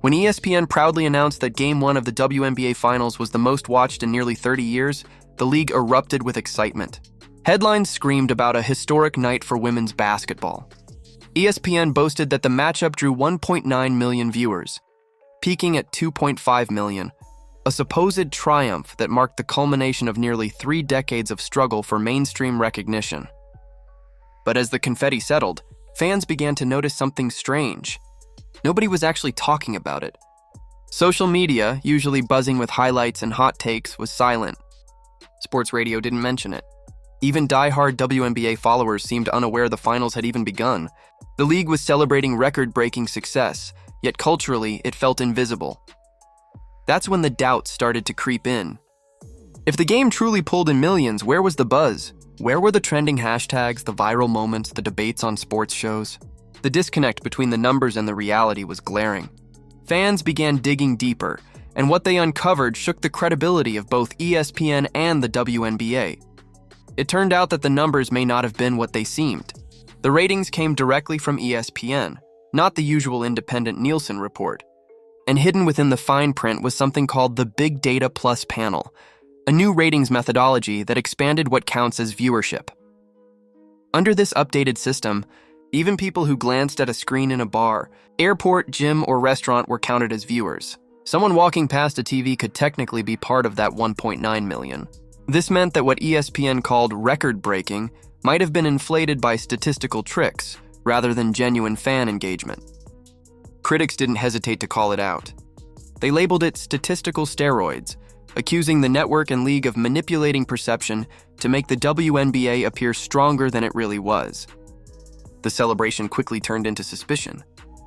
When ESPN proudly announced that Game 1 of the WNBA Finals was the most watched in nearly 30 years, the league erupted with excitement. Headlines screamed about a historic night for women's basketball. ESPN boasted that the matchup drew 1.9 million viewers, peaking at 2.5 million, a supposed triumph that marked the culmination of nearly 3 decades of struggle for mainstream recognition. But as the confetti settled, fans began to notice something strange. Nobody was actually talking about it. Social media, usually buzzing with highlights and hot takes, was silent. Sports radio didn't mention it. Even die-hard WNBA followers seemed unaware the finals had even begun. The league was celebrating record-breaking success, yet culturally it felt invisible. That's when the doubts started to creep in. If the game truly pulled in millions, where was the buzz? Where were the trending hashtags, the viral moments, the debates on sports shows? The disconnect between the numbers and the reality was glaring. Fans began digging deeper, and what they uncovered shook the credibility of both ESPN and the WNBA. It turned out that the numbers may not have been what they seemed. The ratings came directly from ESPN, not the usual independent Nielsen report. And hidden within the fine print was something called the Big Data Plus Panel, a new ratings methodology that expanded what counts as viewership. Under this updated system, even people who glanced at a screen in a bar, airport, gym, or restaurant were counted as viewers. Someone walking past a TV could technically be part of that 1.9 million. This meant that what ESPN called record-breaking might have been inflated by statistical tricks rather than genuine fan engagement. Critics didn't hesitate to call it out. They labeled it statistical steroids, accusing the network and league of manipulating perception to make the WNBA appear stronger than it really was. The celebration quickly turned into suspicion.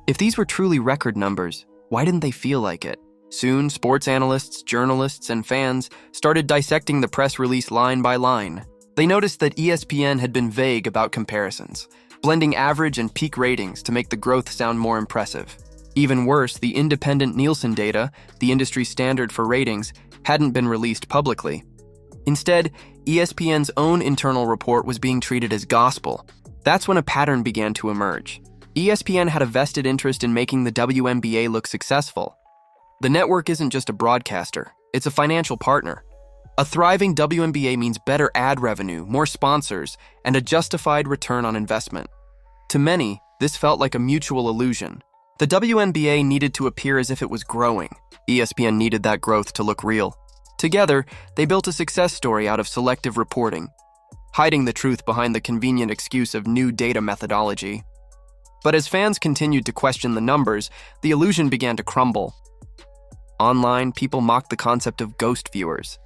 If these were truly record numbers, why didn't they feel like it? Soon, sports analysts, journalists, and fans started dissecting the press release line by line. They noticed that ESPN had been vague about comparisons, blending average and peak ratings to make the growth sound more impressive. Even worse, the independent Nielsen data, the industry standard for ratings, hadn't been released publicly. Instead, ESPN's own internal report was being treated as gospel. That's when a pattern began to emerge. ESPN had a vested interest in making the WNBA look successful. The network isn't just a broadcaster, it's a financial partner. A thriving WNBA means better ad revenue, more sponsors, and a justified return on investment. To many, this felt like a mutual illusion. The WNBA needed to appear as if it was growing. ESPN needed that growth to look real. Together, they built a success story out of selective reporting, hiding the truth behind the convenient excuse of new data methodology. But as fans continued to question the numbers, the illusion began to crumble. Online, people mocked the concept of ghost viewers.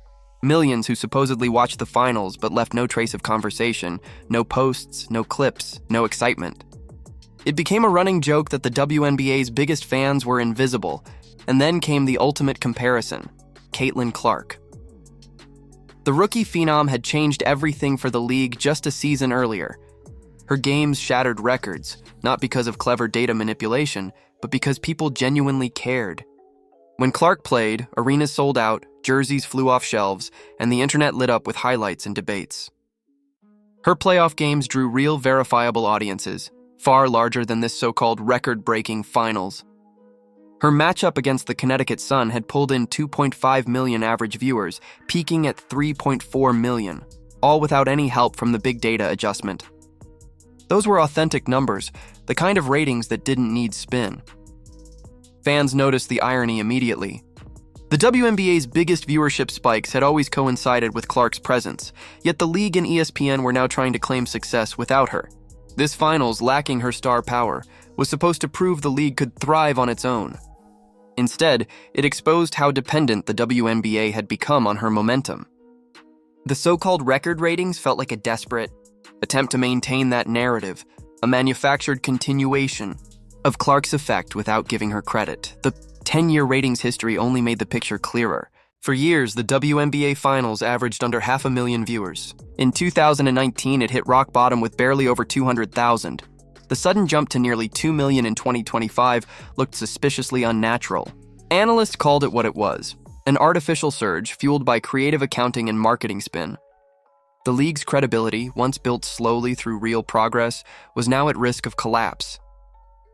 Millions who supposedly watched the finals but left no trace of conversation, no posts, no clips, no excitement. It became a running joke that the WNBA's biggest fans were invisible, and then came the ultimate comparison, Caitlin Clark. The rookie phenom had changed everything for the league just a season earlier. Her games shattered records, not because of clever data manipulation, but because people genuinely cared. When Clark played, arenas sold out, jerseys flew off shelves, and the internet lit up with highlights and debates. Her playoff games drew real, verifiable audiences, far larger than this so-called record-breaking finals. Her matchup against the Connecticut Sun had pulled in 2.5 million average viewers, peaking at 3.4 million, all without any help from the big data adjustment. Those were authentic numbers, the kind of ratings that didn't need spin. Fans noticed the irony immediately. The WNBA's biggest viewership spikes had always coincided with Clark's presence, yet the league and ESPN were now trying to claim success without her. This finals, lacking her star power, was supposed to prove the league could thrive on its own. Instead, it exposed how dependent the WNBA had become on her momentum. The so-called record ratings felt like a desperate attempt to maintain that narrative, a manufactured continuation of Clark's effect without giving her credit. The 10-year ratings history only made the picture clearer. For years, the WNBA Finals averaged under 500,000 viewers. In 2019, it hit rock bottom with barely over 200,000. The sudden jump to nearly 2 million in 2025 looked suspiciously unnatural. Analysts called it what it was, an artificial surge fueled by creative accounting and marketing spin. The league's credibility, once built slowly through real progress, was now at risk of collapse.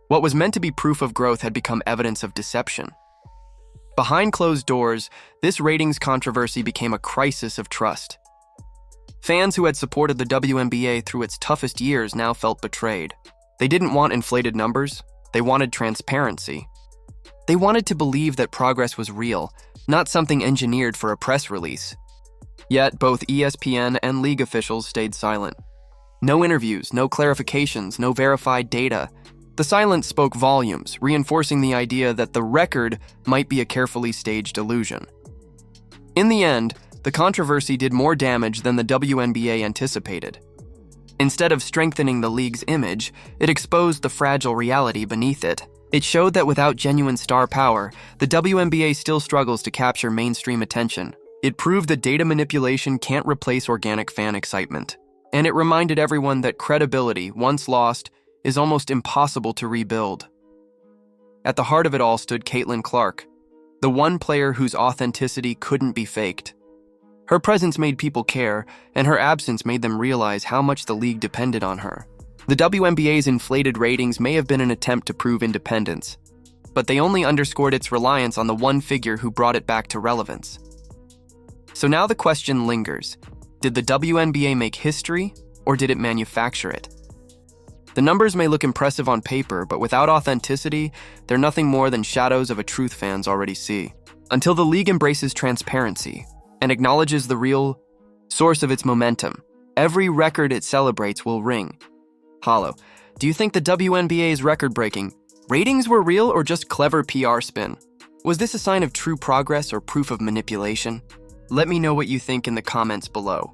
What was meant to be proof of growth had become evidence of deception. Behind closed doors, this ratings controversy became a crisis of trust. Fans who had supported the WNBA through its toughest years now felt betrayed. They didn't want inflated numbers, they wanted transparency. They wanted to believe that progress was real, not something engineered for a press release. Yet, both ESPN and league officials stayed silent. No interviews, no clarifications, no verified data. The silence spoke volumes, reinforcing the idea that the record might be a carefully staged illusion. In the end, the controversy did more damage than the WNBA anticipated. Instead of strengthening the league's image, it exposed the fragile reality beneath it. It showed that without genuine star power, the WNBA still struggles to capture mainstream attention. It proved that data manipulation can't replace organic fan excitement. And it reminded everyone that credibility, once lost, is almost impossible to rebuild. At the heart of it all stood Caitlin Clark, the one player whose authenticity couldn't be faked. Her presence made people care, and her absence made them realize how much the league depended on her. The WNBA's inflated ratings may have been an attempt to prove independence, but they only underscored its reliance on the one figure who brought it back to relevance. So now the question lingers. Did the WNBA make history, or did it manufacture it? The numbers may look impressive on paper, but without authenticity, they're nothing more than shadows of a truth fans already see. Until the league embraces transparency and acknowledges the real source of its momentum, every record it celebrates will ring hollow. Do you think the WNBA's record-breaking ratings were real or just clever PR spin? Was this a sign of true progress or proof of manipulation? Let me know what you think in the comments below.